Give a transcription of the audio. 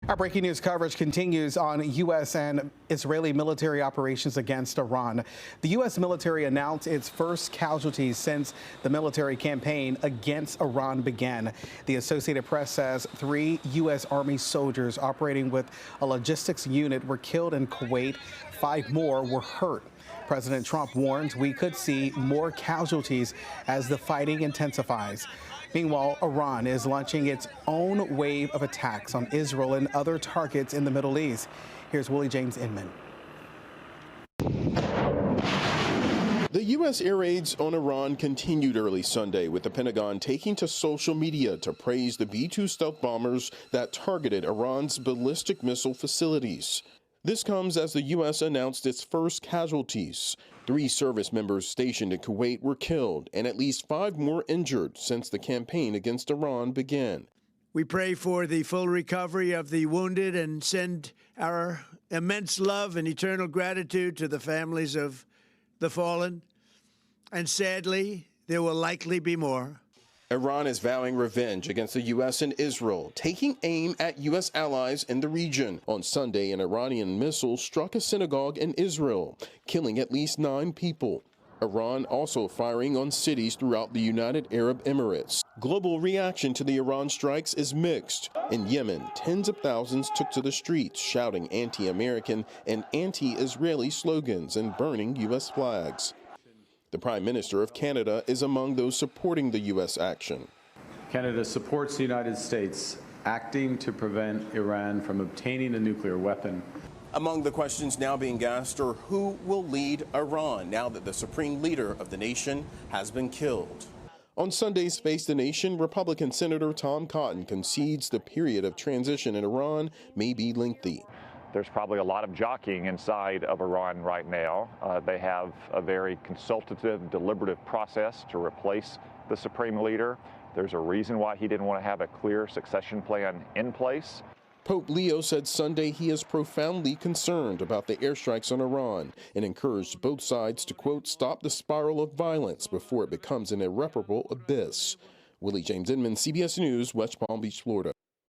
Our breaking news coverage continues on U.S. and Israeli military operations against Iran. The U.S. military announced its first casualties since the military campaign against Iran began. The Associated Press says 3 U.S. Army soldiers operating with a logistics unit were killed in Kuwait. 5 more were hurt. President Trump warns we could see more casualties as the fighting intensifies. Meanwhile, Iran is launching its own wave of attacks on Israel and other targets in the Middle East. Here's Willie James Inman. The U.S. air raids on Iran continued early Sunday, with the Pentagon taking to social media to praise the B-2 stealth bombers that targeted Iran's ballistic missile facilities. This comes as the U.S. announced its first casualties. 3 service members stationed in Kuwait were killed and at least 5 more injured since the campaign against Iran began. We pray for the full recovery of the wounded and send our immense love and eternal gratitude to the families of the fallen. And sadly, there will likely be more. Iran is vowing revenge against the U.S. and Israel, taking aim at U.S. allies in the region. On Sunday, an Iranian missile struck a synagogue in Israel, killing at least 9 people. Iran also firing on cities throughout the United Arab Emirates. Global reaction to the Iran strikes is mixed. In Yemen, tens of thousands took to the streets, shouting anti-American and anti-Israeli slogans and burning U.S. flags. The Prime Minister of Canada is among those supporting the U.S. action. Canada supports the United States acting to prevent Iran from obtaining a nuclear weapon. Among the questions now being asked are who will lead Iran now that the supreme leader of the nation has been killed. On Sunday's Face the Nation, Republican Senator Tom Cotton concedes the period of transition in Iran may be lengthy. There's probably a lot of jockeying inside of Iran right now. They have a very consultative, deliberative process to replace the supreme leader. There's a reason why he didn't want to have a clear succession plan in place. Pope Leo said Sunday he is profoundly concerned about the airstrikes on Iran and encouraged both sides to, quote, stop the spiral of violence before it becomes an irreparable abyss. Willie James Inman, CBS News, West Palm Beach, Florida.